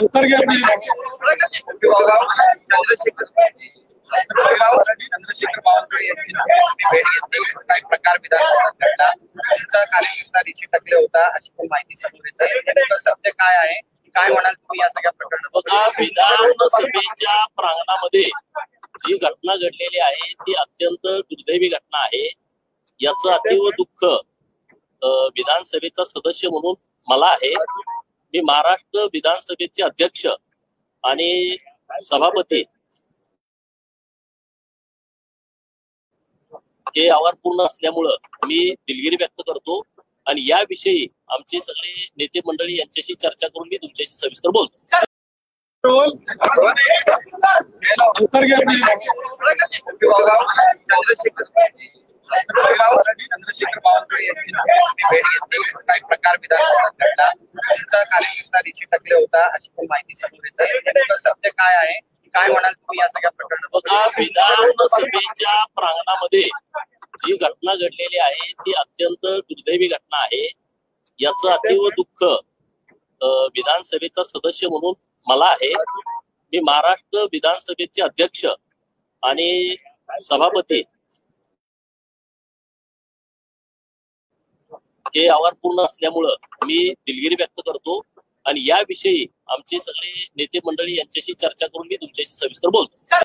उतर गया चंद्रशेखर बावनकुळे यांची भेट घेतली. काही प्रकार विधानसभेत घडला, तुमचा कार्यकर्ता ऋषी टकले होता अशी पण माहिती समोर येते. नेमकं सत्य काय आहे, काय म्हणाल तुम्ही या सगळ्या प्रकरणात? विधानसभेच्या प्रांगणामध्ये जी घटना घडलेली आहे ती अत्यंत दुर्दैवी घटना आहे. याचं अतीव दुःख विधानसभेचा सदस्य म्हणून मला आहे. मी महाराष्ट्र विधानसभेचे अध्यक्ष आणि सभापती हे आव्हानपूर्ण असल्यामुळं मी दिलगिरी व्यक्त करतो आणि याविषयी आमचे सगळे नेते मंडळी यांच्याशी चर्चा करून मी तुमच्याशी सविस्तर बोलतो. चंद्रशेखर बावनकुळे यांची भेट घेतली. काही प्रकार विधानसभेत घडला, तुमचा कार्यकर्ता ऋषी टकले होता अशी पण माहिती समोर येते. नेमकं सत्य काय आहे, काय म्हणाल तुम्ही या सगळ्या प्रकरणात? विधानसभेच्या प्रांगणामध्ये जी घटना घडलेली आहे ती अत्यंत दुर्दैवी घटना आहे. याचं अतीव दुःख विधानसभेचा सदस्य म्हणून मला आहे. मी महाराष्ट्र विधानसभेचे अध्यक्ष आणि सभापती हे आव्हानपूर्ण असल्यामुळं मी दिलगिरी व्यक्त करतो आणि याविषयी आमचे सगळे नेते मंडळी यांच्याशी चर्चा करून मी तुमच्याशी सविस्तर बोलतो.